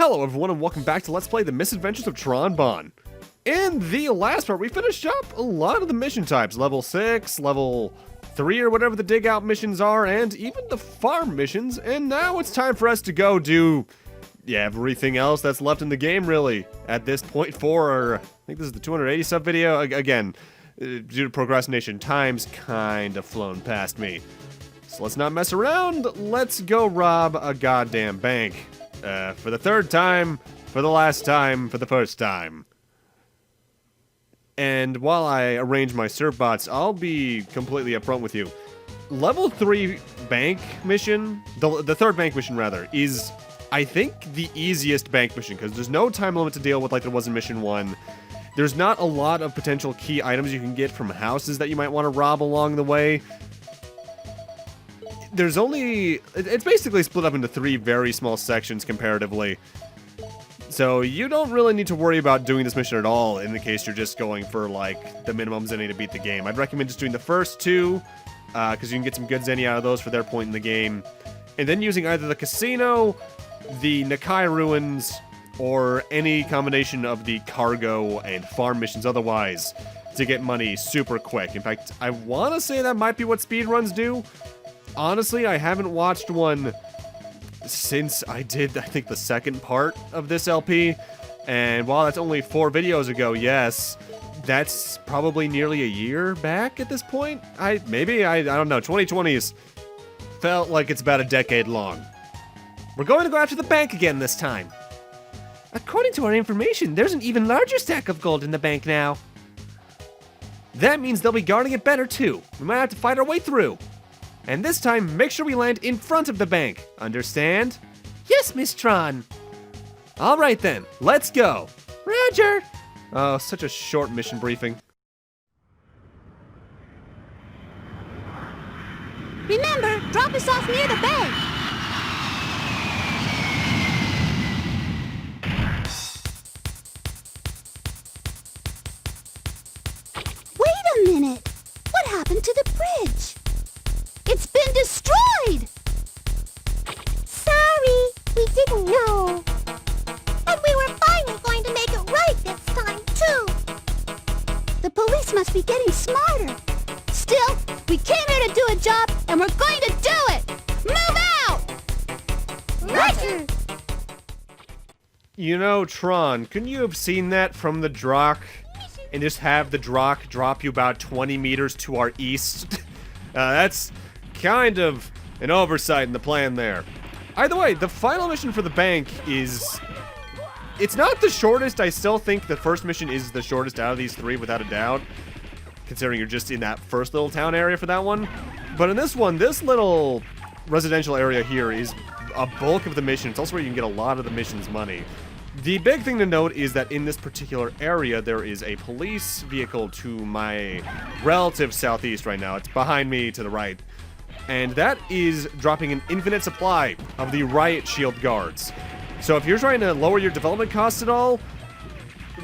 Hello everyone and welcome back to Let's Play the Misadventures of Tron, Bonne. In the last part, we finished up a lot of the mission types. Level 6, level 3 or whatever the dig out missions are, and even the farm missions. And now it's time for us to go do, everything else that's left in the game, really. At this point for, I think this is the 280 sub video. Again, due to procrastination, time's kind of flown past me. So let's not mess around. Let's go rob a goddamn bank. For the third time, for the last time, for the first time. And while I arrange my serve bots, I'll be completely upfront with you. Level 3 bank mission, the third bank mission rather, is, I think, the easiest bank mission, because there's no time limit to deal with like there was in mission 1. There's not a lot of potential key items you can get from houses that you might want to rob along the way. There's only, it's basically split up into 3 very small sections comparatively. So you don't really need to worry about doing this mission at all in the case you're just going for like the minimum zenny to beat the game. I'd recommend just doing the first 2, because you can get some good zenny out of those for their point in the game. And then using either the casino, the Nakai ruins, or any combination of the cargo and farm missions otherwise to get money super quick. In fact, I want to say that might be what speedruns do. Honestly, I haven't watched one since I did, I think, the second part of this LP. And while that's only 4 videos ago, yes, that's probably nearly a year back at this point. I don't know, 2020's felt like it's about a decade long. We're going to go after the bank again this time. According to our information, there's an even larger stack of gold in the bank now. That means they'll be guarding it better too. We might have to fight our way through. And this time, make sure we land in front of the bank. Understand? Yes, Miss Tron. All right then, let's go. Roger. Oh, such a short mission briefing. Remember, drop us off near the bank. Wait a minute. What happened to the bridge? It's been destroyed! Sorry, we didn't know. And we were finally going to make it right this time, too. The police must be getting smarter. Still, we came here to do a job, and we're going to do it! Move out! Roger! You know, Tron, couldn't you have seen that from the Drock and just have the Drock drop you about 20 meters to our east? That's kind of an oversight in the plan there. Either way, the final mission for the bank is... It's not the shortest. I still think the first mission is the shortest out of these 3 without a doubt, considering you're just in that first little town area for that one. But in this one, this little residential area here is a bulk of the mission. It's also where you can get a lot of the mission's money. The big thing to note is that in this particular area, there is a police vehicle to my relative southeast right now. It's behind me to the right. And that is dropping an infinite supply of the riot shield guards. So if you're trying to lower your development costs at all,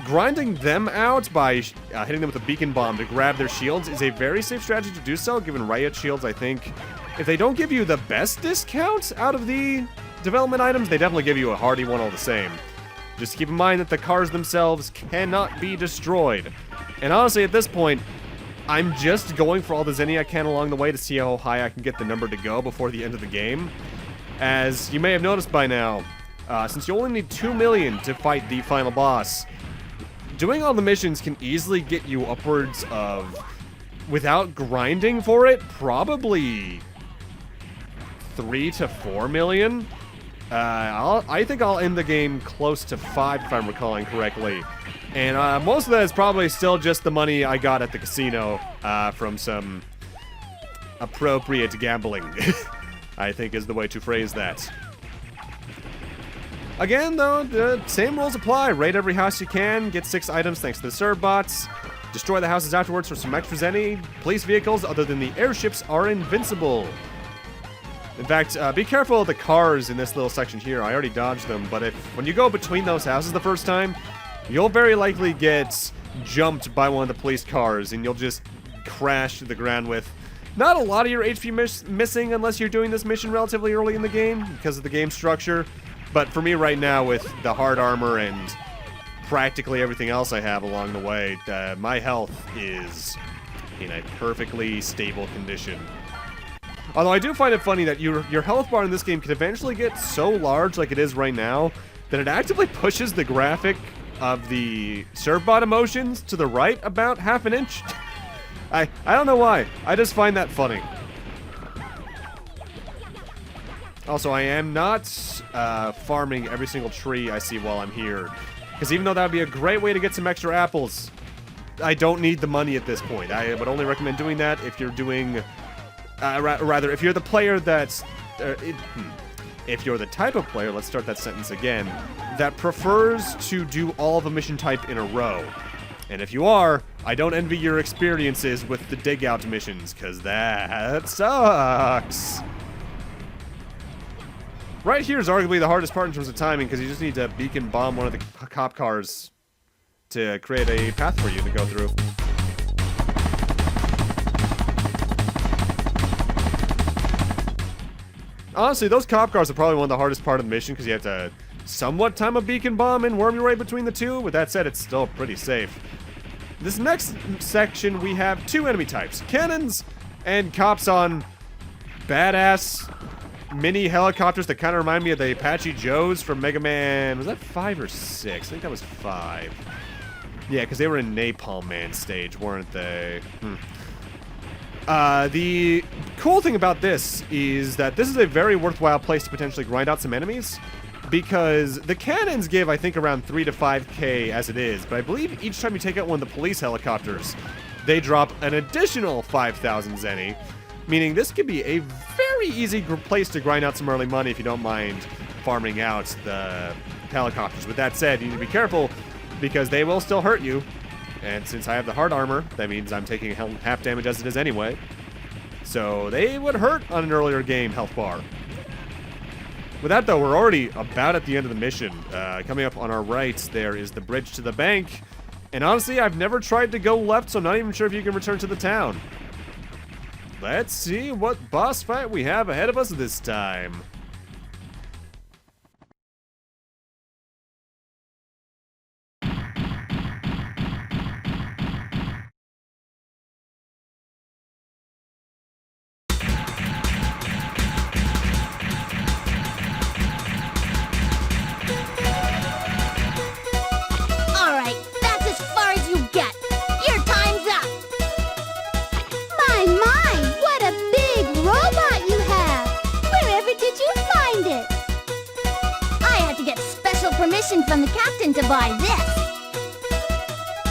grinding them out by hitting them with a beacon bomb to grab their shields is a very safe strategy to do so, given riot shields, I think, if they don't give you the best discount out of the development items, they definitely give you a hearty one all the same. Just keep in mind that the cars themselves cannot be destroyed. And honestly, at this point, I'm just going for all the zenny I can along the way to see how high I can get the number to go before the end of the game. As you may have noticed by now, since you only need 2 million to fight the final boss, doing all the missions can easily get you upwards of, without grinding for it, probably 3 to 4 million. I think I'll end the game close to 5 if I'm recalling correctly. And most of that is probably still just the money I got at the casino from some appropriate gambling, I think is the way to phrase that. Again, though, the same rules apply. Raid every house you can, get 6 items thanks to the serve bots, destroy the houses afterwards for some extra zenny. Police vehicles, other than the airships, are invincible. In fact, be careful of the cars in this little section here. I already dodged them, but when you go between those houses the first time, you'll very likely get jumped by one of the police cars, and you'll just crash to the ground with not a lot of your HP missing unless you're doing this mission relatively early in the game because of the game structure. But for me right now, with the hard armor and practically everything else I have along the way, my health is in a perfectly stable condition. Although I do find it funny that your health bar in this game can eventually get so large like it is right now that it actively pushes the graphic of the serve bot emotions to the right about half an inch. I don't know why. I just find that funny. Also, I am not farming every single tree I see while I'm here. Because even though that would be a great way to get some extra apples, I don't need the money at this point. I would only recommend doing that if you're doing... rather, if you're the player that's... if you're the type of player, let's start that sentence again, that prefers to do all of a mission type in a row. And if you are, I don't envy your experiences with the dig out missions, because that sucks. Right here is arguably the hardest part in terms of timing, because you just need to beacon bomb one of the cop cars to create a path for you to go through. Honestly, those cop cars are probably one of the hardest part of the mission, because you have to somewhat time a beacon bomb and worm your way between the two. With that said, it's still pretty safe. This next section, we have two enemy types. Cannons and cops on badass mini helicopters that kind of remind me of the Apache Joes from Mega Man. Was that 5 or 6? I think that was 5. Yeah, because they were in Napalm Man stage, weren't they? The cool thing about this is that this is a very worthwhile place to potentially grind out some enemies, because the cannons give, I think, around 3 to 5k as it is, but I believe each time you take out one of the police helicopters, they drop an additional 5,000 zenny, meaning this could be a very easy place to grind out some early money if you don't mind farming out the helicopters. With that said, you need to be careful, because they will still hurt you. And since I have the hard armor, that means I'm taking half damage as it is anyway. So they would hurt on an earlier game health bar. With that though, we're already about at the end of the mission. Coming up on our right, there is the bridge to the bank. And honestly, I've never tried to go left, so I'm not even sure if you can return to the town. Let's see what boss fight we have ahead of us this time. From the captain to buy this.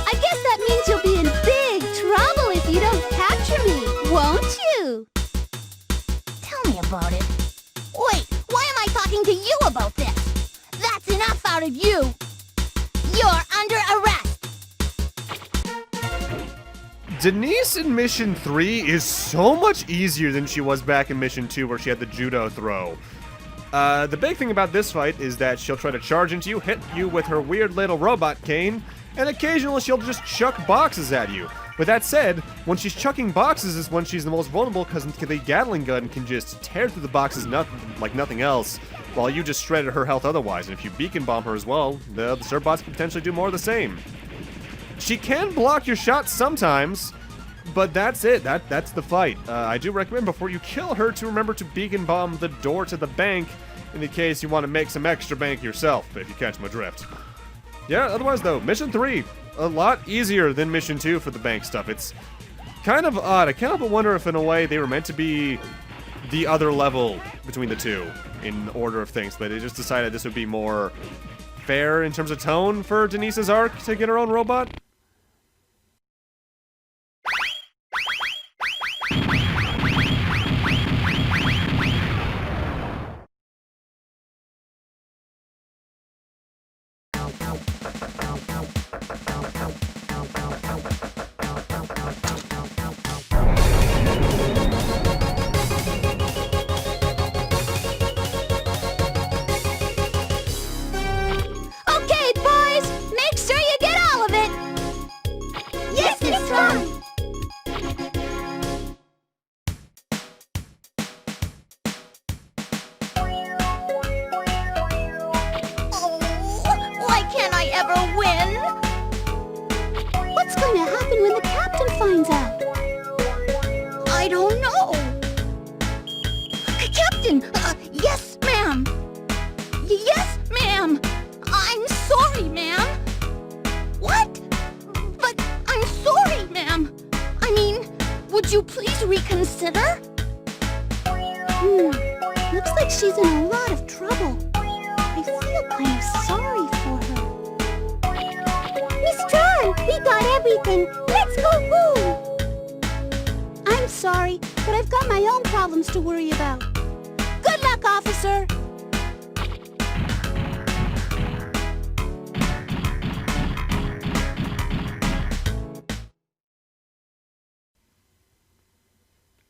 I guess that means you'll be in big trouble if you don't capture me, won't you? Tell me about it. Wait, why am I talking to you about this? That's enough out of you. You're under arrest. Denise in Mission 3 is so much easier than she was back in Mission 2 where she had the judo throw. The big thing about this fight is that she'll try to charge into you, hit you with her weird little robot cane, and occasionally she'll just chuck boxes at you. With that said, when she's chucking boxes is when she's the most vulnerable, because the Gatling gun can just tear through the boxes like nothing else, while you just shredded her health otherwise. And if you beacon bomb her as well, the Serbots can potentially do more of the same. She can block your shots sometimes, but that's it. That's the fight. I do recommend before you kill her to remember to beacon bomb the door to the bank in the case you want to make some extra bank yourself, if you catch my drift. Yeah, otherwise though, Mission 3, a lot easier than Mission 2 for the bank stuff. It's kind of odd. I can't help but wonder if in a way they were meant to be the other level between the two in order of things, but they just decided this would be more fair in terms of tone for Denise's arc to get her own robot. Okay, boys, make sure you get all of it. can't I ever win? What's going to happen when the captain finds out? I don't know. Captain, yes, ma'am. Yes, ma'am. I'm sorry, ma'am. What? But I'm sorry, ma'am. I mean, would you please reconsider? Looks like she's in a lot of trouble. I feel kind of sorry for her. Miss Tron, we got everything. Let's go home. I'm sorry, but I've got my own problems to worry about. Good luck, officer.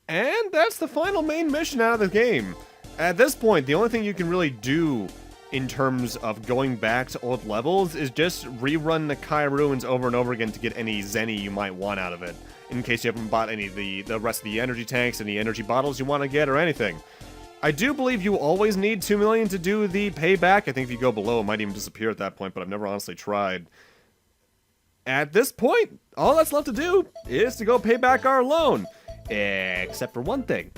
And that's the final main mission out of the game. At this point, the only thing you can really do in terms of going back to old levels is just rerun the Kai Ruins over and over again to get any Zenny you might want out of it, in case you haven't bought any of the rest of the energy tanks, any energy bottles you want to get, or anything. I do believe you always need 2 million to do the payback. I think if you go below, it might even disappear at that point, but I've never honestly tried. At this point, all that's left to do is to go pay back our loan. Except for one thing.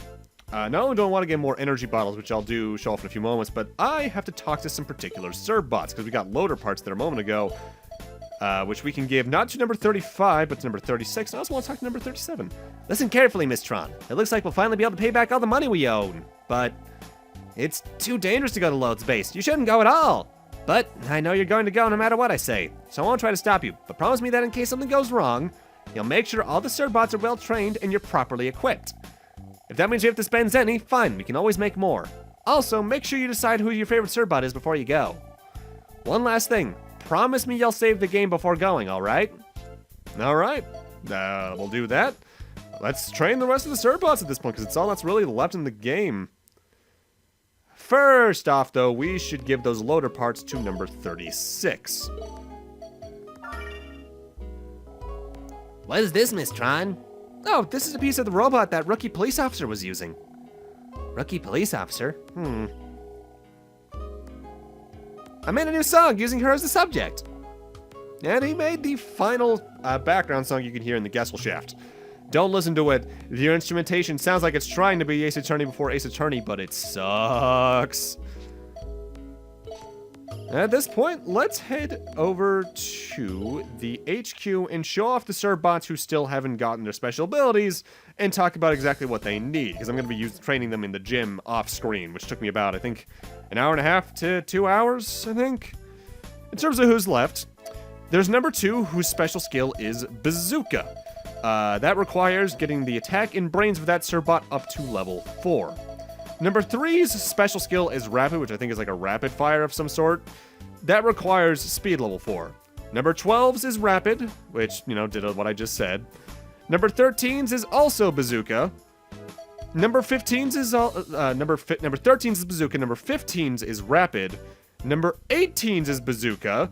Not only do I want to get more energy bottles, which I'll do show off in a few moments, but I have to talk to some particular serve bots, because we got loader parts there a moment ago, which we can give not to number 35, but to number 36. I also want to talk to number 37. Listen carefully, Miss Tron. It looks like we'll finally be able to pay back all the money we own, but it's too dangerous to go to Load's base. You shouldn't go at all. But I know you're going to go no matter what I say, so I won't try to stop you, but promise me that in case something goes wrong, you'll make sure all the serve bots are well trained and you're properly equipped. If that means you have to spend Zenny, fine, we can always make more. Also, make sure you decide who your favorite serve bot is before you go. One last thing, promise me you'll save the game before going, alright? Alright, we'll do that. Let's train the rest of the serve bots at this point, because it's all that's really left in the game. First off, though, we should give those loader parts to number 36. What is this, Miss Tron? Oh, this is a piece of the robot that rookie police officer was using. Rookie police officer? I made a new song using her as the subject. And he made the final background song you can hear in the Gessel Shaft. Don't listen to it. The instrumentation sounds like it's trying to be Ace Attorney before Ace Attorney, but it sucks. At this point, let's head over to the HQ and show off the serve bots who still haven't gotten their special abilities and talk about exactly what they need, because I'm going to be training them in the gym off screen, which took me about, I think, an hour and a half to 2 hours, I think. In terms of who's left, there's number 2, whose special skill is Bazooka. That requires getting the attack and brains of that serve bot up to level 4. Number 3's special skill is Rapid, which I think is like a rapid fire of some sort. That requires speed level 4. Number 12's is Rapid, which, did what I just said. Number 13's is also Bazooka. Number 15's is number 13's is Bazooka. Number 15's is Rapid. Number 18's is Bazooka.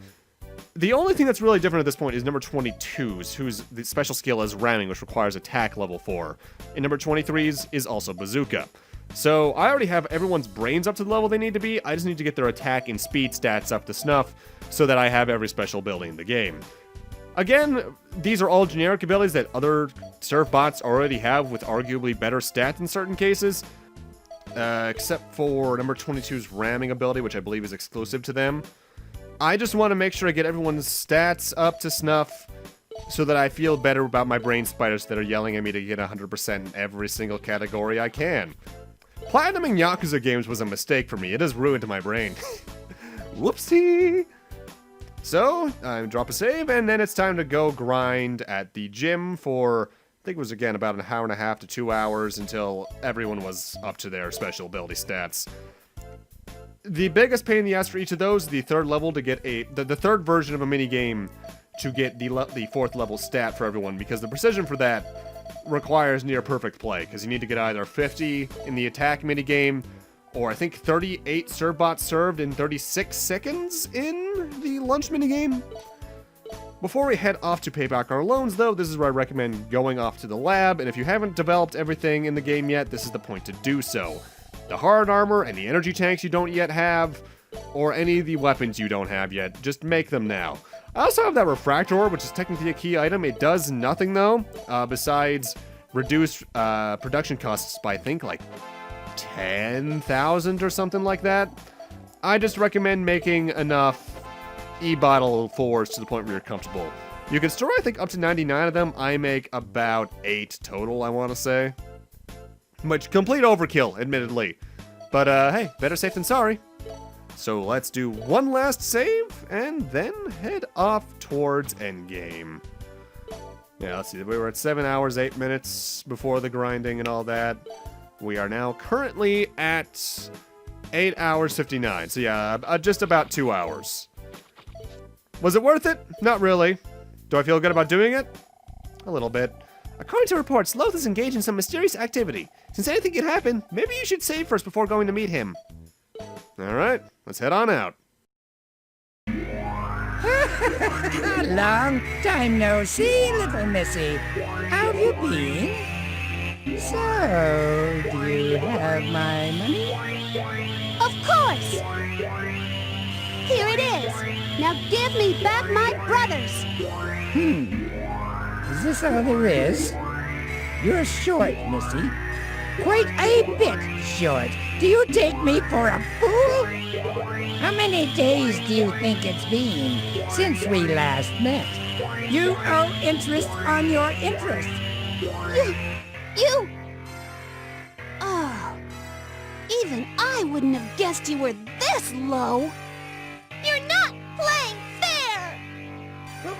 The only thing that's really different at this point is number 22's, whose the special skill is Ramming, which requires attack level 4. And number 23's is also Bazooka. So I already have everyone's brains up to the level they need to be. I just need to get their attack and speed stats up to snuff so that I have every special ability in the game. Again, these are all generic abilities that other serve bots already have with arguably better stats in certain cases. Except for number 22's ramming ability, which I believe is exclusive to them. I just want to make sure I get everyone's stats up to snuff so that I feel better about my brain spiders that are yelling at me to get 100% in every single category I can. Platinuming Yakuza games was a mistake for me. It has ruined my brain. Whoopsie! So, I drop a save, and then it's time to go grind at the gym for, I think it was again about an hour and a half to 2 hours until everyone was up to their special ability stats. The biggest pain in the ass for each of those, the third level to get the third version of a minigame to get the 4th level stat for everyone, because the precision for that requires near perfect play, because you need to get either 50 in the attack minigame, or I think 38 serve bots served in 36 seconds in the lunch minigame. Before we head off to pay back our loans, though, this is where I recommend going off to the lab, and if you haven't developed everything in the game yet, this is the point to do so. The hard armor and the energy tanks you don't yet have, or any of the weapons you don't have yet. Just make them now. I also have that refractor orb, which is technically a key item. It does nothing though, besides reduce production costs by I think like 10,000 or something like that. I just recommend making enough e-bottle 4s to the point where you're comfortable. You can store, I think, up to 99 of them. I make about 8 total, I want to say. Which, complete overkill, admittedly. But, hey, better safe than sorry. So let's do one last save, and then head off towards Endgame. Yeah, let's see. We were at 7 hours, 8 minutes before the grinding and all that. We are now currently at 8 hours, 59. So yeah, just about 2 hours. Was it worth it? Not really. Do I feel good about doing it? A little bit. According to reports, Loth is engaged in some mysterious activity. Since anything could happen, maybe you should save first before going to meet him. Alright, let's head on out. Long time no see, little missy. How have you been? So, do you have my money? Of course! Here it is. Now give me back my brothers. Is this all there is? You're short, missy. Quite a bit short. Do you take me for a fool? How many days do you think it's been since we last met? You owe interest on your interest. You... Oh... Even I wouldn't have guessed you were this low. You're not playing fair!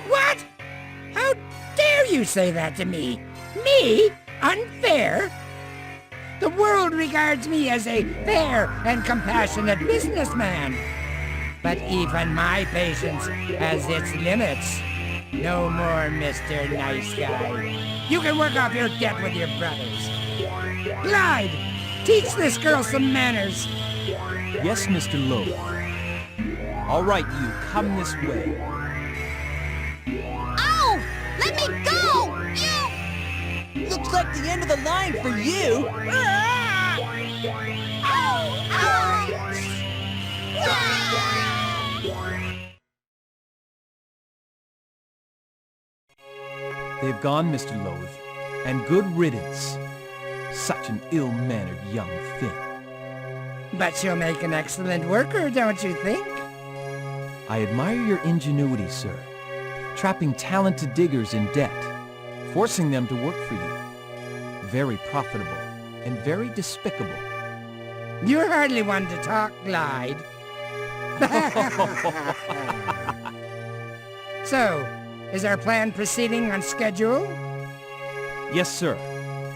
What? How dare you say that to me? Me? Unfair? The world regards me as a fair and compassionate businessman. But even my patience has its limits. No more, Mr. Nice Guy. You can work off your debt with your brothers. Glide! Teach this girl some manners. Yes, Mr. Lowe. All right, you, come this way. Ow! Let me go! You... Looks like the end of the line for you. Ah! Ow! Ouch! They've gone, Mr. Loath, and good riddance. Such an ill-mannered young thing. But she'll make an excellent worker, don't you think? I admire your ingenuity, sir. Trapping talented diggers in debt, forcing them to work for you. Very profitable and very despicable. You're hardly one to talk, Glide. So, is our plan proceeding on schedule? Yes, sir.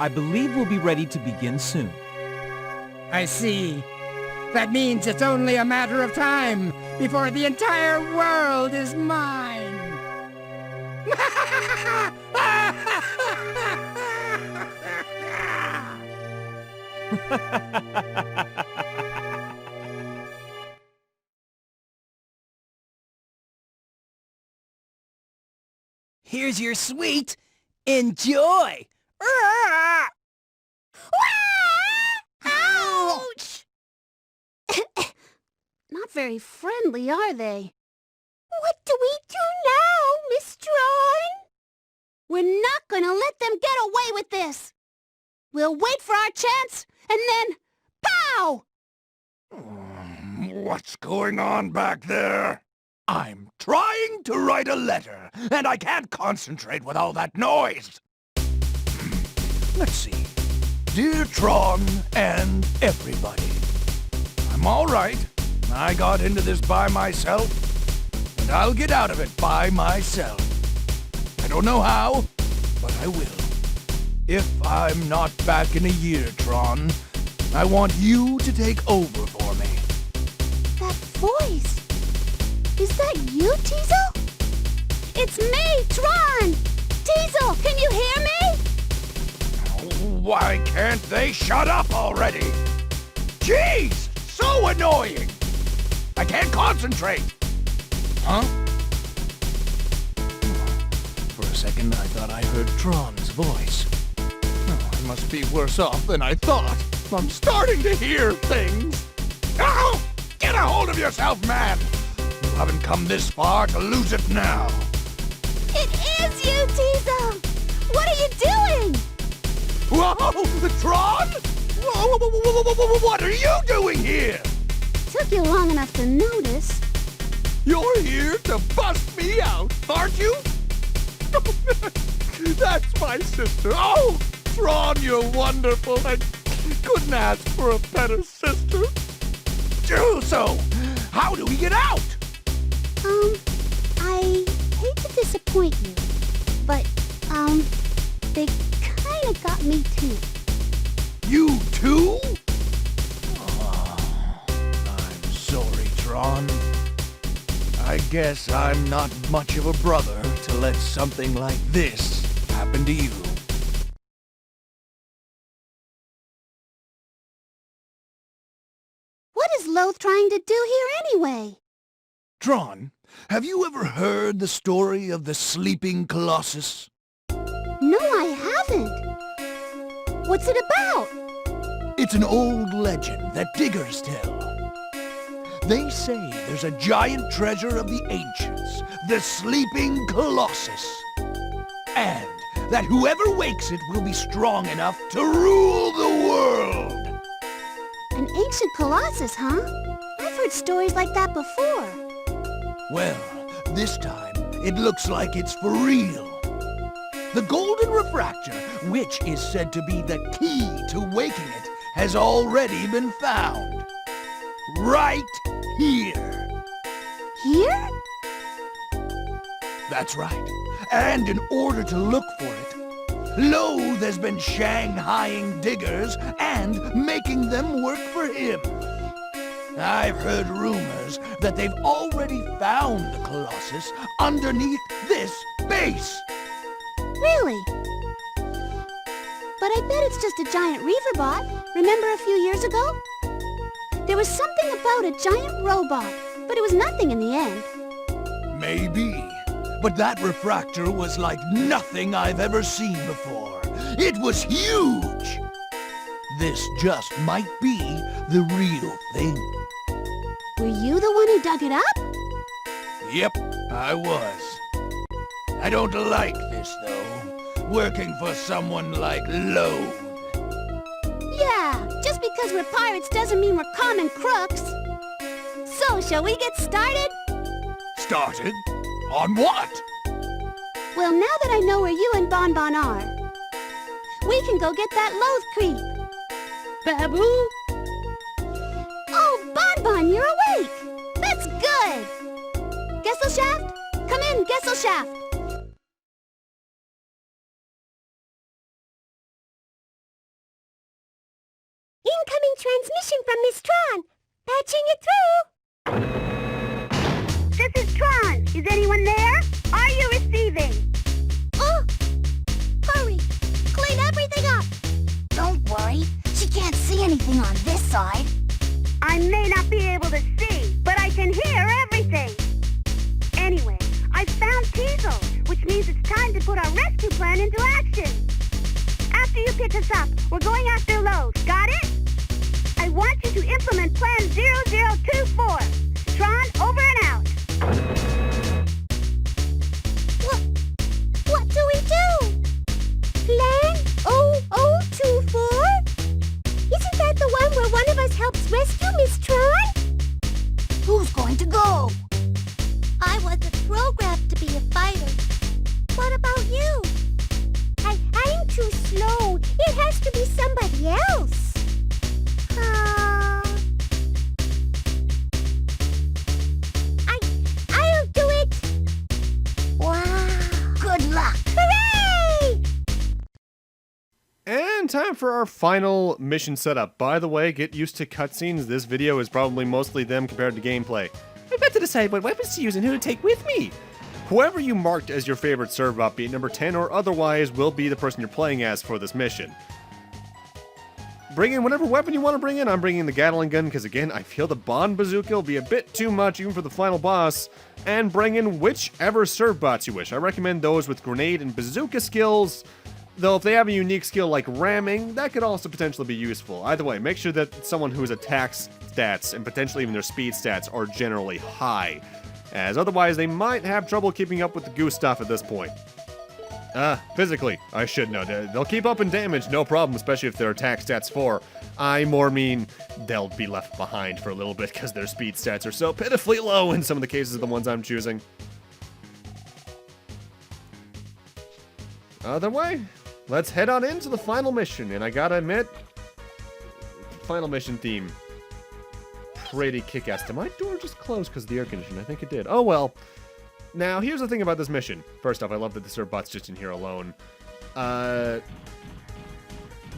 I believe we'll be ready to begin soon. I see. That means it's only a matter of time before the entire world is mine. Here's your sweet. Enjoy. Ouch! Not very friendly, are they? What do we do now, Miss Tron? We're not gonna let them get away with this. We'll wait for our chance, and then, pow! What's going on back there? I'm trying to write a letter, and I can't concentrate with all that noise. Let's see. Dear Tron and everybody, I'm all right. I got into this by myself, and I'll get out of it by myself. I don't know how, but I will. If I'm not back in a year, Tron, I want you to take over for me. That voice! Is that you, Teasel? It's me, Tron! Teasel, can you hear me? Why can't they shut up already? Jeez, so annoying! I can't concentrate. Huh? For a second, I thought I heard Tron's voice. Oh, I must be worse off than I thought. I'm starting to hear things. Ow! Get a hold of yourself, man! You haven't come this far to lose it now. It is you, Tizo! What are you doing? Whoa! Tron? Whoa, what are you doing here? Took you long enough to notice. You're here to bust me out, aren't you? That's my sister. Oh, Tron, you're wonderful. I couldn't ask for a better sister. So, how do we get out? I hate to disappoint you, but, they kinda got me too. You too? Oh, I'm sorry, Tron. I guess I'm not much of a brother to let something like this happen to you. What is Loath trying to do here anyway? Tron, have you ever heard the story of the sleeping Colossus? No, I haven't. What's it about? It's an old legend that diggers tell. They say there's a giant treasure of the ancients, the sleeping Colossus. And that whoever wakes it will be strong enough to rule the world. An ancient Colossus, huh? I've heard stories like that before. Well, this time it looks like it's for real. The golden refractor, which is said to be the key to waking it, has already been found. Right here. Here? That's right. And in order to look for it, Loath has been shanghaiing diggers and making them work for him. I've heard rumors that they've already found the Colossus underneath this base. Really? But I bet it's just a giant reaver bot. Remember a few years ago? There was something about a giant robot, but it was nothing in the end. Maybe. But that refractor was like nothing I've ever seen before. It was huge. This just might be the real thing. Were you the one who dug it up? Yep, I was. I don't like this, though. Working for someone like Loath. Yeah, just because we're pirates doesn't mean we're common crooks. So, shall we get started? Started? On what? Well, now that I know where you and Bonne are, we can go get that Loath creep. Babu? Oh, Bonne, you're awake! That's good! Gesselshaft? Come in, Gesselshaft! Incoming transmission from Miss Tron. Patching it through. This is Tron. Is anyone there? Are you receiving? Oh! Hurry! Clean everything up! Don't worry. She can't see anything on this side. I may not be able to see, but I can hear everything. Anyway, I found Tizo, which means it's time to put our rescue plan into action. After you pick us up, we're going after Loath. Got it? I want you to implement Plan 0024. Tron, over and out. What do we do? Plan 0024? Isn't that the one where one of us helps rescue Miss Tron? Who's going to go? I wasn't programmed to be a fighter. What about you? I'm too slow. It has to be somebody else. I'll do it. Wow. Good luck. Hooray! And time for our final mission setup. By the way, get used to cutscenes. This video is probably mostly them compared to gameplay. I've got to decide what weapons to use and who to take with me. Whoever you marked as your favorite servbot, be it number 10 or otherwise, will be the person you're playing as for this mission. Bring in whatever weapon you want to bring in. I'm bringing the Gatling gun because, again, I feel the Bonne bazooka will be a bit too much even for the final boss. And bring in whichever servbots you wish. I recommend those with grenade and bazooka skills. Though if they have a unique skill like ramming, that could also potentially be useful. Either way, make sure that someone whose attack stats and potentially even their speed stats are generally high, as otherwise they might have trouble keeping up with the goo stuff at this point. Physically, I should know. They'll keep up in damage, no problem, especially if their attack stats 4. I more mean they'll be left behind for a little bit because their speed stats are so pitifully low in some of the cases of the ones I'm choosing. Other way, let's head on into the final mission, and I gotta admit, final mission theme, pretty kick-ass. Did my door just close because of the air conditioning? I think it did. Oh well. Now, here's the thing about this mission. First off, I love that the Serbot's just in here alone.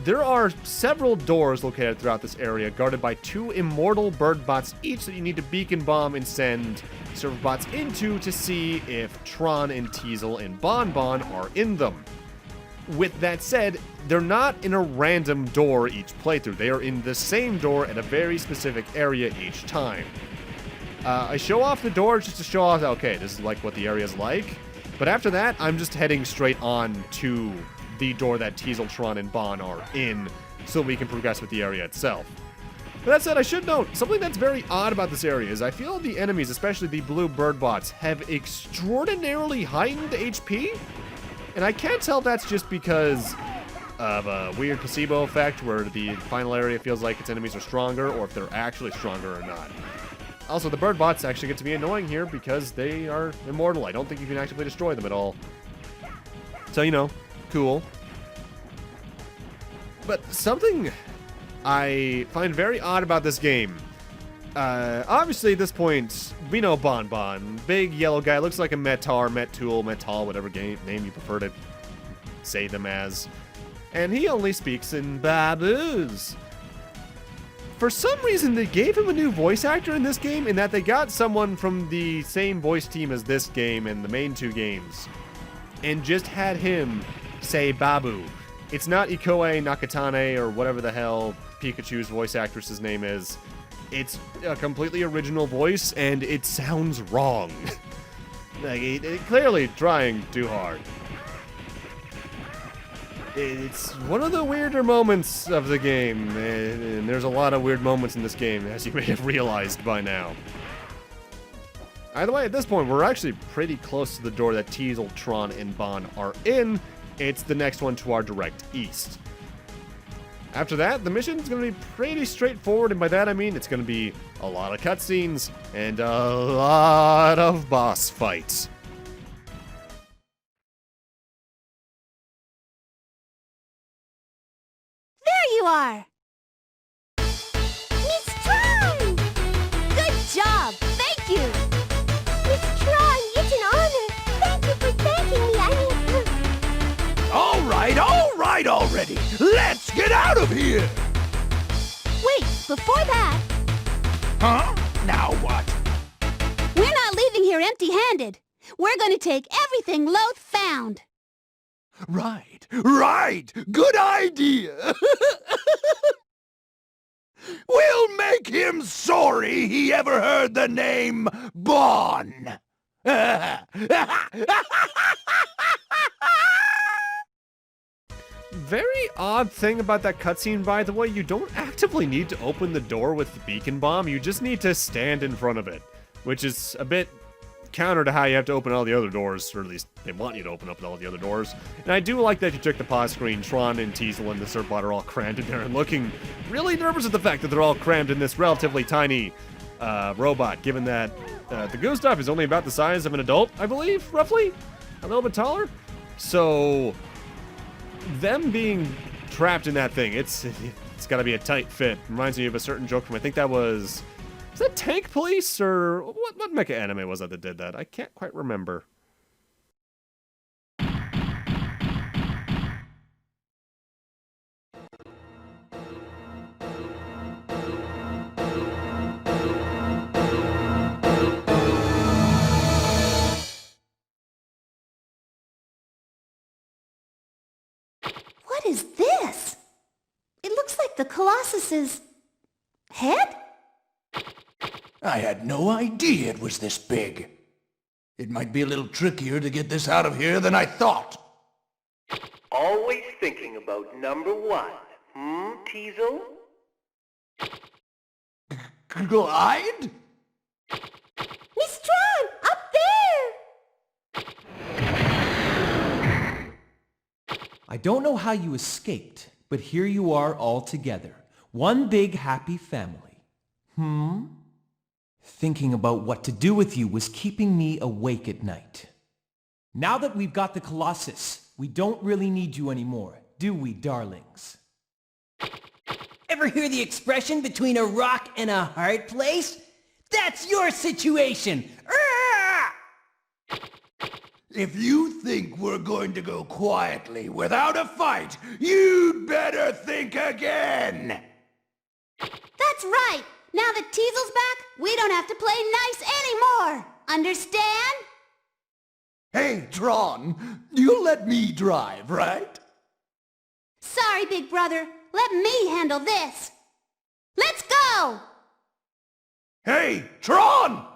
There are several doors located throughout this area, guarded by 2 immortal bird bots each that you need to beacon bomb and send server bots into to see if Tron and Teasel and Bonne are in them. With that said, they're not in a random door each playthrough. They are in the same door at a very specific area each time. I show off the door just to show off, okay, this is like what the area's like. But after that, I'm just heading straight on to the door that Teasel, Tron, and Bonne are in, so we can progress with the area itself. But that said, I should note, something that's very odd about this area is I feel the enemies, especially the blue bird bots, have extraordinarily heightened HP. And I can't tell if that's just because of a weird placebo effect where the final area feels like its enemies are stronger, or if they're actually stronger or not. Also, the bird bots actually get to be annoying here because they are immortal. I don't think you can actively destroy them at all. So, you know, cool. But something I find very odd about this game. Obviously, at this point, we know Bonne. Big yellow guy, looks like a Metal, whatever name you prefer to say them as. And he only speaks in baboos. For some reason, they gave him a new voice actor in this game, in that they got someone from the same voice team as this game and the main 2 games, and just had him say Babu. It's not Ikoe Nakatane or whatever the hell Pikachu's voice actress's name is. It's a completely original voice, and it sounds wrong. Like, it clearly trying too hard. It's one of the weirder moments of the game, and there's a lot of weird moments in this game, as you may have realized by now. Either way, at this point, we're actually pretty close to the door that Teasel, Tron, and Bonne are in. It's the next one to our direct east. After that, the mission's going to be pretty straightforward, and by that I mean it's going to be a lot of cutscenes and a lot of boss fights. There you are! Miss Tron! Good job! Thank you! Miss Tron, it's an honor! Thank you for thanking me, All right already! Let's get out of here! Wait, before that, Huh? Now what? we're not leaving here empty-handed. We're gonna take everything Loth found. Right! Good idea! We'll make him sorry he ever heard the name Bonne! Very odd thing about that cutscene, by the way, you don't actively need to open the door with the beacon bomb, you just need to stand in front of it, which is a bit counter to how you have to open all the other doors, or at least they want you to open up all the other doors. And I do like that if you check the pause screen, Tron and Teasel and the Serbot are all crammed in there and looking really nervous at the fact that they're all crammed in this relatively tiny robot, given that the goo stuff is only about the size of an adult, I believe, roughly? A little bit taller? So them being trapped in that thing, it's got to be a tight fit. Reminds me of a certain joke from, I think that was that Tank Police, or what mecha anime was that did that? I can't quite remember. What is this? It looks like the Colossus's head? I had no idea it was this big. It might be a little trickier to get this out of here than I thought. Always thinking about number one. Teasel? Glide? Miss Tron, up there! I don't know how you escaped, but here you are all together. One big happy family. Thinking about what to do with you was keeping me awake at night. Now that we've got the Colossus, we don't really need you anymore, do we, darlings? Ever hear the expression between a rock and a hard place? That's your situation! Ah! If you think we're going to go quietly without a fight, you'd better think again! That's right! Now that Teasel's back, we don't have to play nice anymore! Understand? Hey, Tron, you'll let me drive, right? Sorry, big brother. Let me handle this. Let's go! Hey, Tron!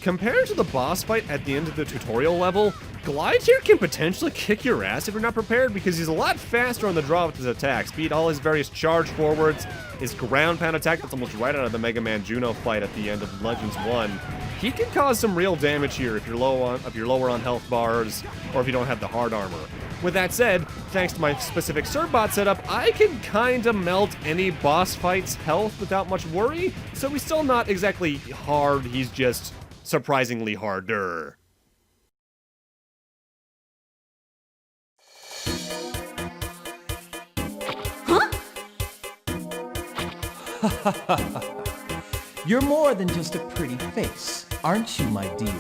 Compared to the boss fight at the end of the tutorial level, Glide here can potentially kick your ass if you're not prepared because he's a lot faster on the draw with his attack speed. All his various charge forwards, his ground pound attack that's almost right out of the Mega Man Juno fight at the end of Legends 1. He can cause some real damage here if you're lower on health bars or if you don't have the hard armor. With that said, thanks to my specific Surbot setup, I can kinda melt any boss fight's health without much worry, so he's still not exactly hard, he's just surprisingly harder. You're more than just a pretty face, aren't you, my dear?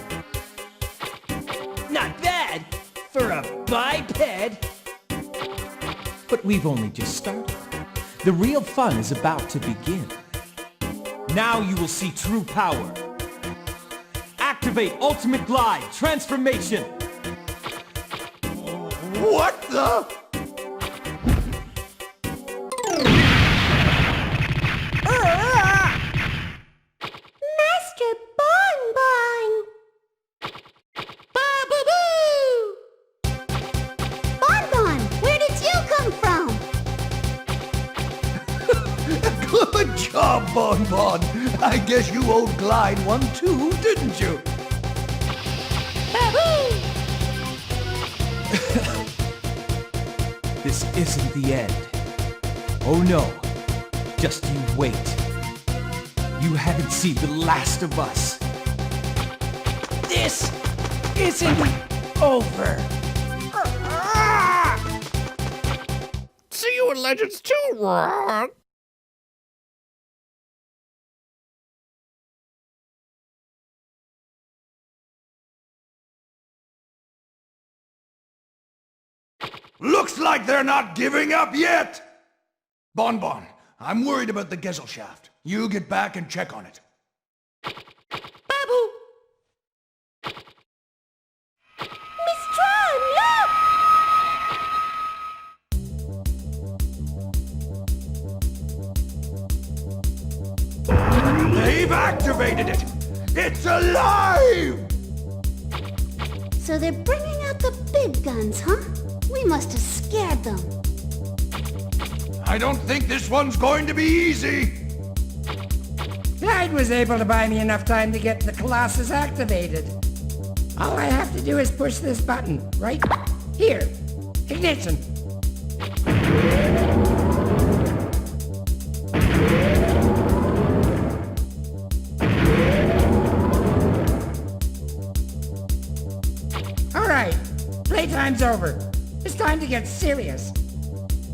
Not bad for a biped. But we've only just started. The real fun is about to begin. Now you will see true power. Activate Ultimate Glide Transformation! What the? Master Bonne! Ba-boo-boo! Bonne, where did you come from? Good job, Bonne. I guess you owed Glide one too, didn't you? This isn't the end. Oh no. Just you wait. You haven't seen the last of us. This isn't over. See you in Legends 2, Ron! Looks like they're not giving up yet! Bonne, I'm worried about the Gesellschaft. You get back and check on it. Babu! Miss Tron, look! They've activated it! It's alive! So they're bringing out the big guns, huh? We must have scared them. I don't think this one's going to be easy. Glide was able to buy me enough time to get the Colossus activated. All I have to do is push this button, right here. Ignition. All right, playtime's over. It's time to get serious.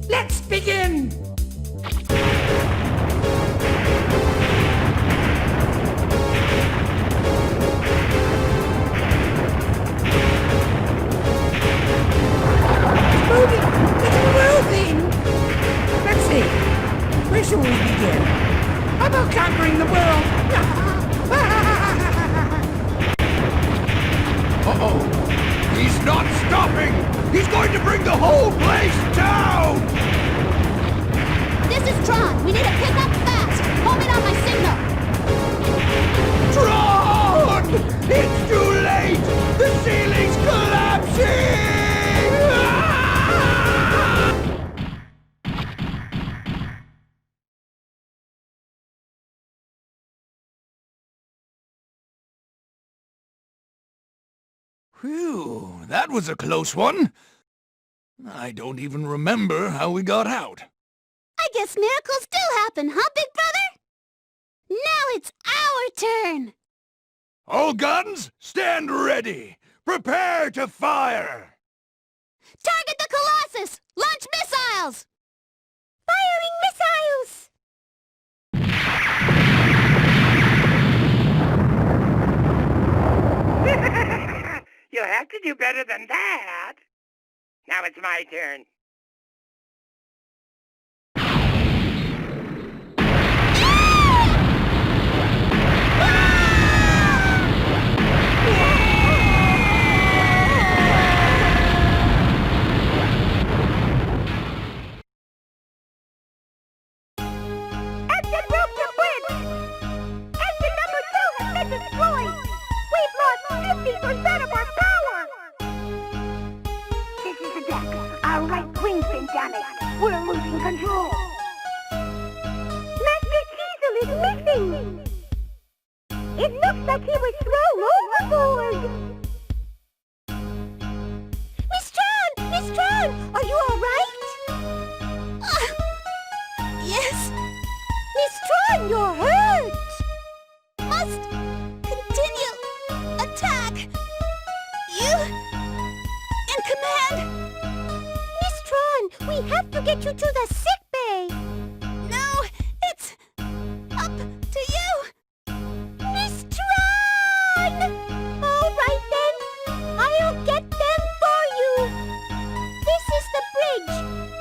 Let's begin! Moving! Let's see. Where shall we begin? How about conquering the world? Uh-oh. He's not stopping! He's going to bring the whole place down! This is Tron. We need to pick up fast. Hold it on my signal. Tron! It's too late! The ceiling's collapsing! Phew, that was a close one. I don't even remember how we got out. I guess miracles do happen, huh, Big Brother? Now it's our turn. All guns, stand ready. Prepare to fire. Target the Colossus! Launch missiles! Firing missiles! You'll have to do better than that. Now it's my turn. Engine broke the bridge! Engine number 2 has been destroyed! We've lost 50% of our power! This is the deck. Our right wing's been damaged. We're losing control. Master Cecil is missing! It looks like he was thrown overboard! Miss Tron! Miss Tron! Are you alright? Yes? Miss Tron, you're hurt! Must continue attack! You in command! Miss Tron, we have to get you to the sick bay! No, it's up to you! Miss Tron! All right then, I'll get them for you! This is the bridge!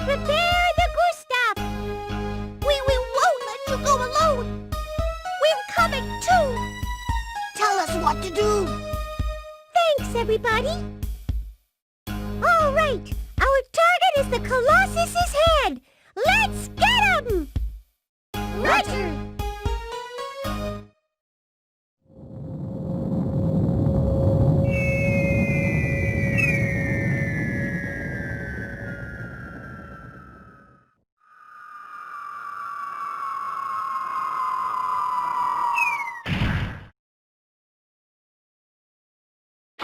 Prepare the Gustav! We won't let you go alone! We're coming too! Tell us what to do. Thanks, everybody! All right, our target is the Colossus's head! Let's get him! Roger!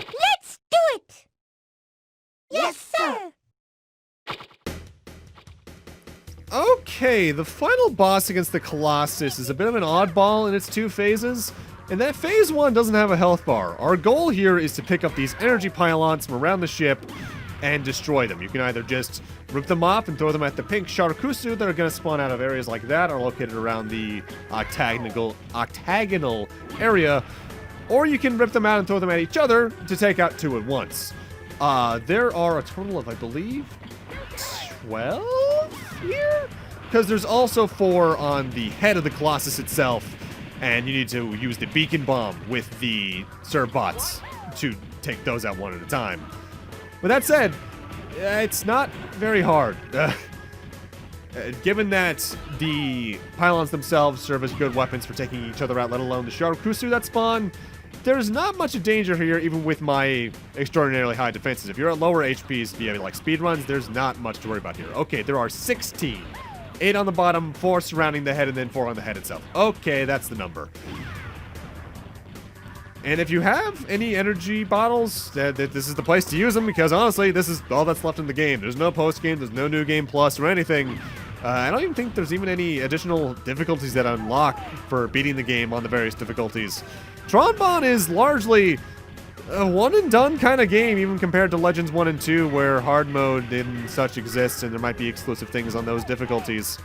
Let's do it! Yes, sir! Okay, the final boss against the Colossus is a bit of an oddball in its two phases. And that phase 1 doesn't have a health bar. Our goal here is to pick up these energy pylons from around the ship and destroy them. You can either just rip them off and throw them at the pink Sharkusu that are going to spawn out of areas like that, are located around the octagonal area, or you can rip them out and throw them at each other to take out 2 at once. There are a total of, I believe, 12 here? Because there's also 4 on the head of the Colossus itself, and you need to use the beacon bomb with the Serbots to take those out one at a time. With that said, it's not very hard. Given that the pylons themselves serve as good weapons for taking each other out, let alone the Sharkusu that spawn, there's not much of danger here, even with my extraordinarily high defenses. If you're at lower HPs via like speed runs, there's not much to worry about here. Okay, there are 16. 8 on the bottom, 4 surrounding the head, and then 4 on the head itself. Okay, that's the number. And if you have any energy bottles, this is the place to use them, because honestly, this is all that's left in the game. There's no post-game, there's no new game plus or anything. I don't even think there's even any additional difficulties that unlock for beating the game on the various difficulties. Tron Bonne is largely a one-and-done kind of game, even compared to Legends 1 and 2, where hard mode and such exists, and there might be exclusive things on those difficulties.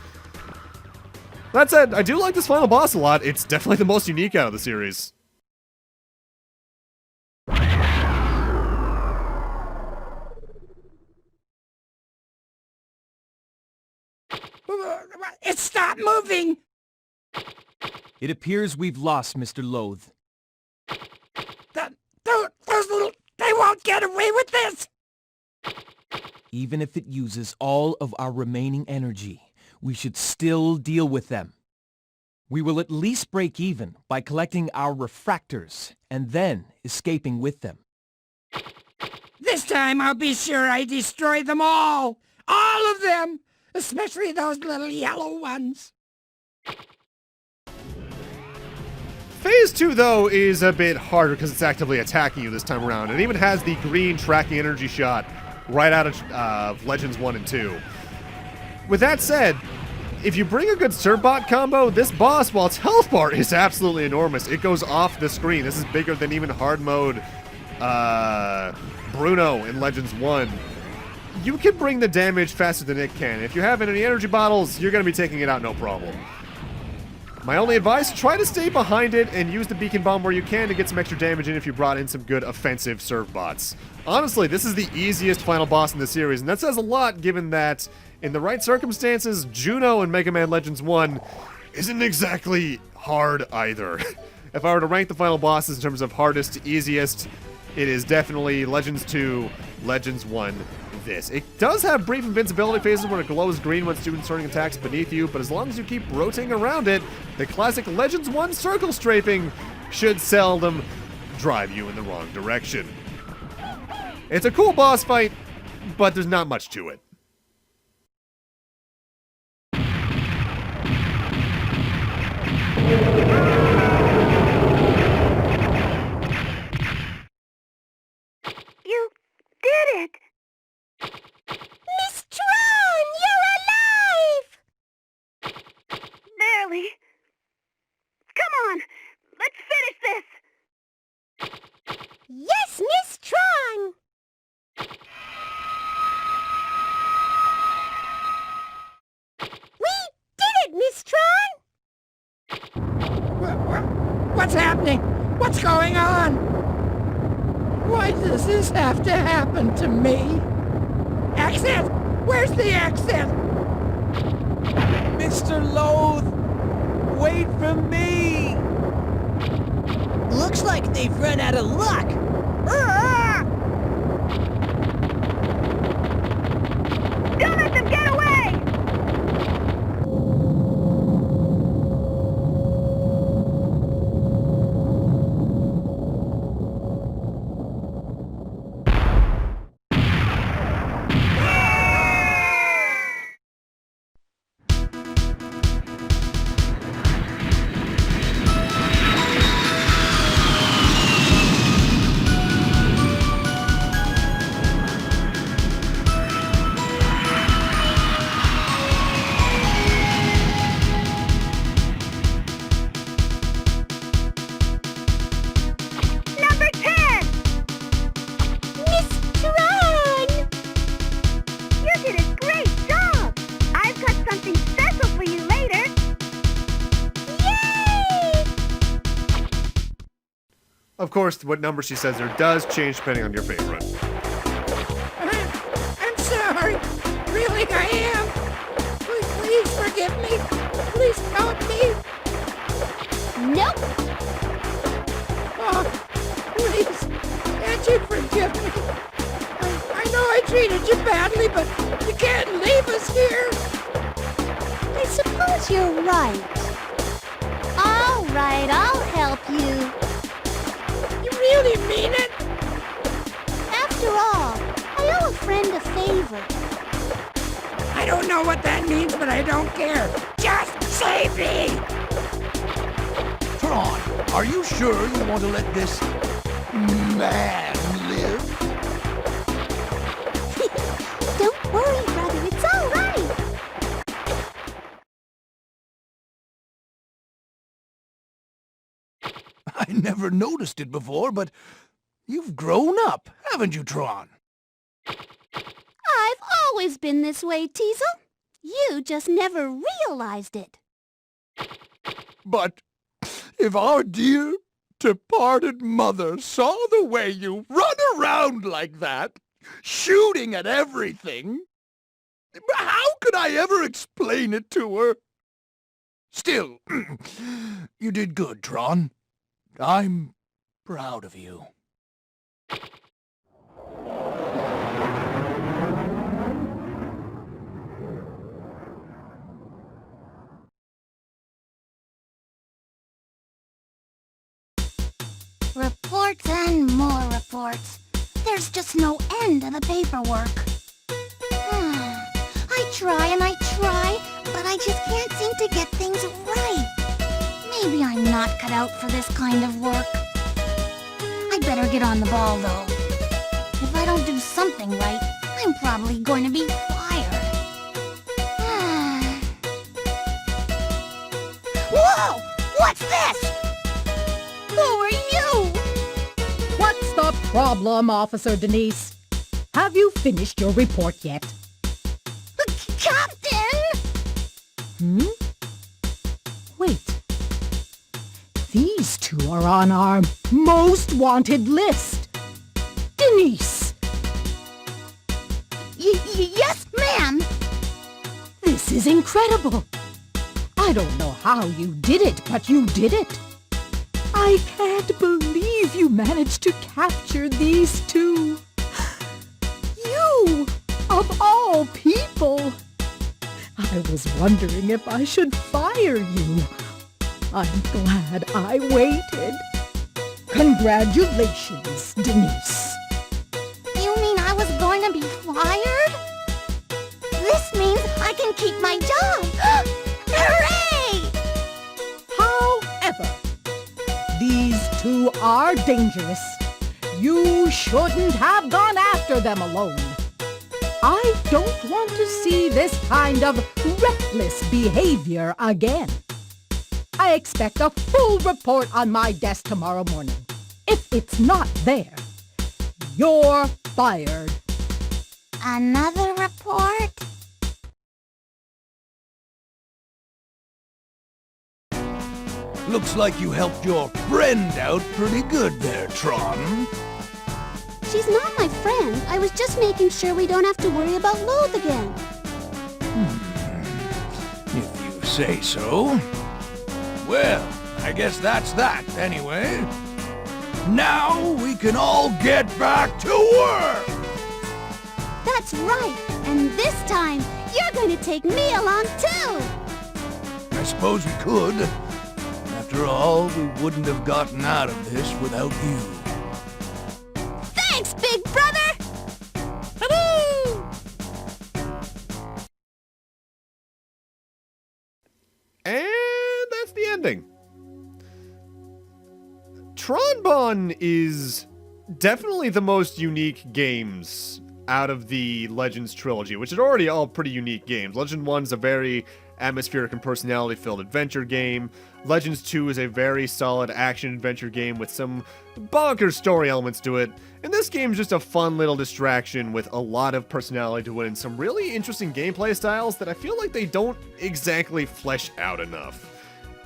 That said, I do like this final boss a lot. It's definitely the most unique out of the series. It stopped moving! It appears we've lost Mr. Loathe. Those little... They won't get away with this! Even if it uses all of our remaining energy, we should still deal with them. We will at least break even by collecting our refractors and then escaping with them. This time I'll be sure I destroy them all! All of them! Especially those little yellow ones. Phase 2, though, is a bit harder because it's actively attacking you this time around. It even has the green tracking energy shot right out of Legends 1 and 2. With that said, if you bring a good Servbot combo, this boss, while its health bar is absolutely enormous, it goes off the screen. This is bigger than even hard mode Bruno in Legends 1. You can bring the damage faster than it can. If you have any energy bottles, you're going to be taking it out no problem. My only advice, try to stay behind it and use the beacon bomb where you can to get some extra damage in if you brought in some good offensive Servbots. Honestly, this is the easiest final boss in the series, and that says a lot given that, in the right circumstances, Juno in Mega Man Legends 1 isn't exactly hard either. If I were to rank the final bosses in terms of hardest to easiest, it is definitely Legends 2, Legends 1, this. It does have brief invincibility phases where it glows green when students starting attacks beneath you, but as long as you keep rotating around it, the classic Legends 1 circle strafing should seldom drive you in the wrong direction. It's a cool boss fight, but there's not much to it. You did it! Miss Tron, you're alive! Barely. Come on, let's finish this! Yes, Miss Tron! We did it, Miss Tron! What's happening? What's going on? Why does this have to happen to me? Exit! Where's the exit? Mr. Loath, wait for me! Looks like they've run out of luck. Don't let them get away! Number 10! Miss Tron! You did a great job! I've got something special for you later! Yay! Of course, what number she says there does change depending on your favorite. I'm sorry. Really, I am. Please forgive me. Please help me. Nope! Oh, please. Can't you forgive me? I know I treated you badly, but you can't leave us here. I suppose you're right. All right, I'll help you. You really mean it? After all, I owe a friend a favor. I don't know what that means, but I don't care. Just save me! Tron, are you sure you want to let this man live? Don't worry, brother, it's all right. I never noticed it before, but you've grown up, haven't you, Tron? I've always been this way, Teasel. You just never realized it. But if our dear departed mother saw the way you run around like that, shooting at everything, how could I ever explain it to her? Still, you did good, Tron. I'm proud of you. Reports and more reports. There's just no end to the paperwork. I try and I try, but I just can't seem to get things right. Maybe I'm not cut out for this kind of work. I better get on the ball, though. If I don't do something right, I'm probably going to be fired. Whoa! What's this? Who are you? What's the problem, Officer Denise? Have you finished your report yet? Captain! Hmm? Wait. These two are on our most wanted list. Denise! Yes, ma'am! This is incredible. I don't know how you did it, but you did it. I can't believe you managed to capture these two. You, of all people. I was wondering if I should fire you. I'm glad I waited. Congratulations, Denise. You mean I was going to be fired? This means I can keep my job! Hooray! However, these two are dangerous. You shouldn't have gone after them alone. I don't want to see this kind of reckless behavior again. I expect a full report on my desk tomorrow morning. If it's not there, you're fired. Another report? Looks like you helped your friend out pretty good there, Tron. She's not my friend. I was just making sure we don't have to worry about Loath again. If you say so. Well, I guess that's that, anyway. Now we can all get back to work! That's right. And this time, you're going to take me along too. I suppose we could. After all, we wouldn't have gotten out of this without you. Thanks, big brother! Woo! And that's the ending. Tron Bonne is definitely the most unique games out of the Legends trilogy, which is already all pretty unique games. Legend 1 is a very atmospheric and personality-filled adventure game. Legends 2 is a very solid action-adventure game with some bonkers story elements to it. And this game is just a fun little distraction with a lot of personality to it and some really interesting gameplay styles that I feel like they don't exactly flesh out enough.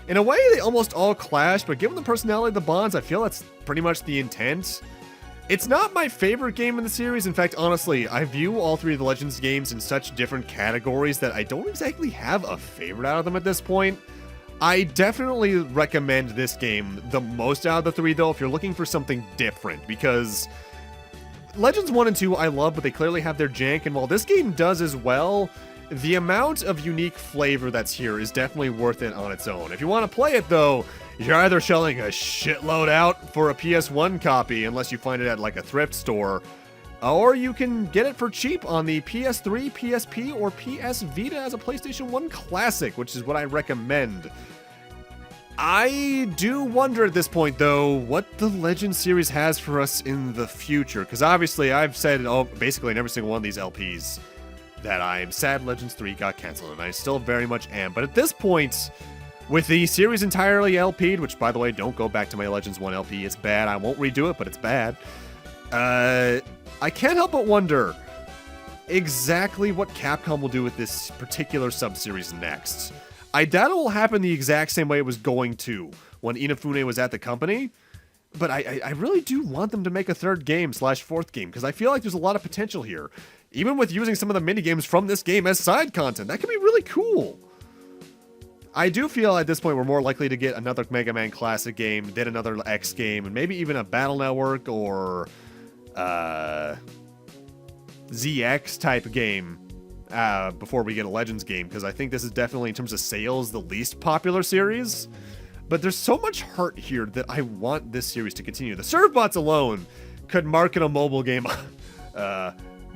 In a way, they almost all clash, but given the personality of the Bonds, I feel that's pretty much the intent. It's not my favorite game in the series. In fact, honestly, I view all three of the Legends games in such different categories that I don't exactly have a favorite out of them at this point. I definitely recommend this game the most out of the three, though, if you're looking for something different, because Legends 1 and 2 I love, but they clearly have their jank, and while this game does as well, the amount of unique flavor that's here is definitely worth it on its own. If you want to play it, though, you're either shelling a shitload out for a PS1 copy, unless you find it at like a thrift store, or you can get it for cheap on the PS3, PSP, or PS Vita as a PlayStation 1 classic, which is what I recommend. I do wonder at this point, though, what the Legend series has for us in the future, because obviously I've said basically in every single one of these LPs that I'm sad Legends 3 got canceled, and I still very much am. But at this point, with the series entirely LP'd, which, by the way, don't go back to my Legends 1 LP, it's bad. I won't redo it, but it's bad. I can't help but wonder exactly what Capcom will do with this particular sub-series next. I doubt it will happen the exact same way it was going to when Inafune was at the company, but I really do want them to make a third game / fourth game, because I feel like there's a lot of potential here. Even with using some of the minigames from this game as side content, that could be really cool. I do feel at this point we're more likely to get another Mega Man Classic game, then another X game, and maybe even a Battle Network or ZX type game before we get a Legends game, because I think this is definitely, in terms of sales, the least popular series. But there's so much heart here that I want this series to continue. The Servbots alone could market a mobile game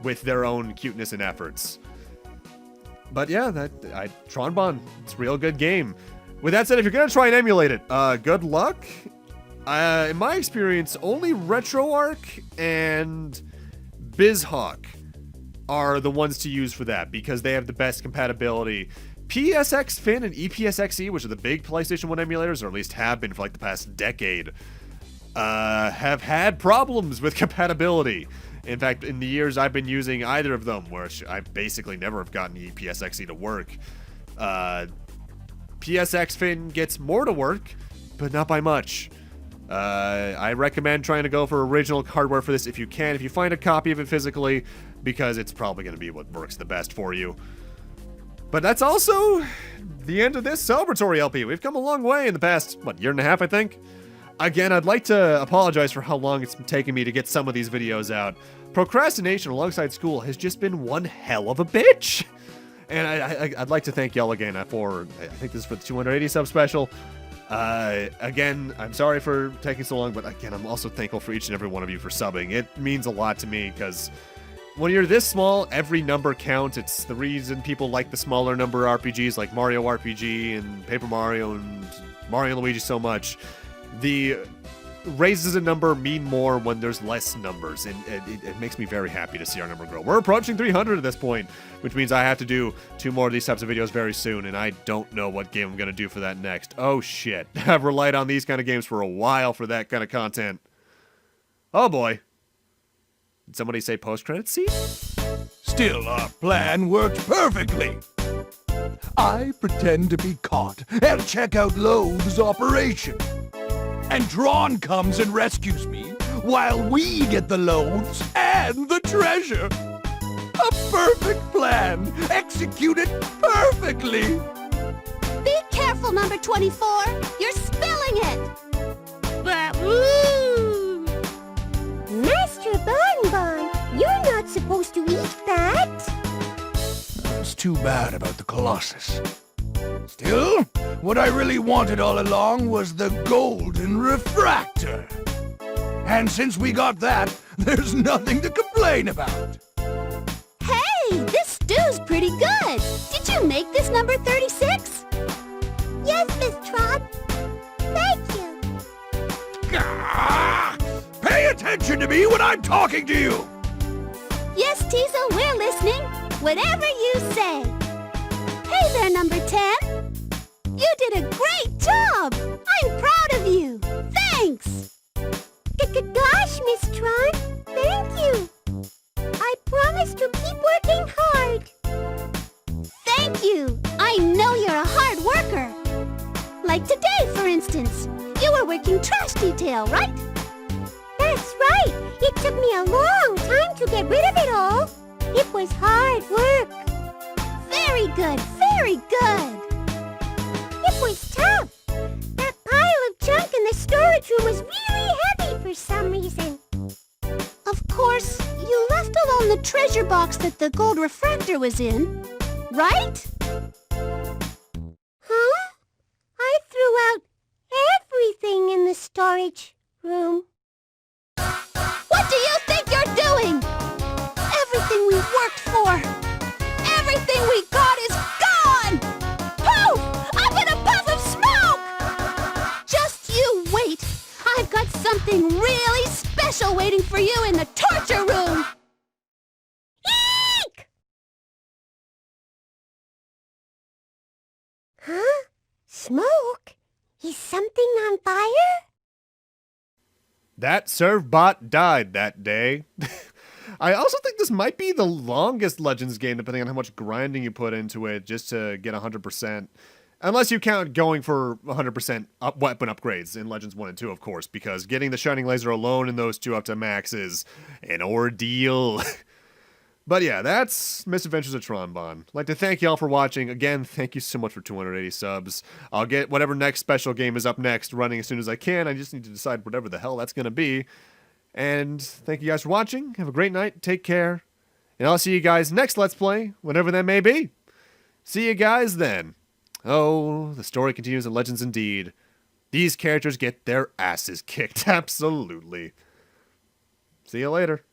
with their own cuteness and efforts. But yeah, Tron Bonne, it's a real good game. With that said, if you're gonna try and emulate it, good luck. In my experience, only RetroArch and BizHawk are the ones to use for that because they have the best compatibility. PSX Fin and EPSXE, which are the big PlayStation 1 emulators, or at least have been for like the past decade, have had problems with compatibility. In fact, in the years I've been using either of them, where I basically never have gotten EPSXE to work, PSX Fin gets more to work, but not by much. I recommend trying to go for original hardware for this if you can, if you find a copy of it physically, because it's probably going to be what works the best for you. But that's also the end of this celebratory LP. We've come a long way in the past, year and a half, I think? Again, I'd like to apologize for how long it's taken me to get some of these videos out. Procrastination alongside school has just been one hell of a bitch! And I'd like to thank y'all again for, I think this is for the 280 sub special. Again, I'm sorry for taking so long, but again, I'm also thankful for each and every one of you for subbing. It means a lot to me, because when you're this small, every number counts. It's the reason people like the smaller number RPGs like Mario RPG and Paper Mario and Mario and Luigi so much. The raises a number mean more when there's less numbers, and it makes me very happy to see our number grow. We're approaching 300 at this point, which means I have to do 2 more of these types of videos very soon, and I don't know what game I'm going to do for that next. Oh shit, I've relied on these kind of games for a while for that kind of content. Oh boy. Did somebody say post-credit scene? Still, our plan worked perfectly. I pretend to be caught and check out Loath's operation. And Tron comes and rescues me while we get the loads and the treasure. A perfect plan, executed perfectly. Be careful, number 24. You're spilling it. But woo! Master Bonne, you're not supposed to eat that. It's too bad about the Colossus. Still, what I really wanted all along was the golden refractor. And since we got that, there's nothing to complain about. Hey, this stew's pretty good. Did you make this number 36? Yes, Miss Tron. Thank you. Gah! Pay attention to me when I'm talking to you! Yes, Teasel, we're listening. Whatever you say. Hey there, number 10. You did a great job. I'm proud of you. Thanks. Gosh, Miss Tron. Thank you. I promise to keep working hard. Thank you. I know you're a hard worker. Like today, for instance. You were working trash detail, right? That's right. It took me a long time to get rid of it all. It was hard work. Very good, very good. It was tough. That pile of junk in the storage room was really heavy for some reason. Of course, you left alone the treasure box that the gold refractor was in, right? Huh? I threw out everything in the storage room. What do you think you're doing? Everything we worked for, everything we got is gone! Poof! Up in a puff of smoke! Just you wait. I've got something really special waiting for you in the torture room. Eek! Huh? Smoke? Is something on fire? That serve bot died that day. I also think this might be the longest Legends game, depending on how much grinding you put into it, just to get 100%. Unless you count going for 100% weapon upgrades in Legends 1 and 2, of course, because getting the Shining Laser alone in those two up to max is an ordeal. But yeah, that's Misadventures of Tron, Bonne. I'd like to thank y'all for watching. Again, thank you so much for 280 subs. I'll get whatever next special game is up next running as soon as I can. I just need to decide whatever the hell that's going to be. And thank you guys for watching. Have a great night. Take care. And I'll see you guys next Let's Play, whenever that may be. See you guys then. Oh, the story continues in Legends indeed. These characters get their asses kicked. Absolutely. See you later.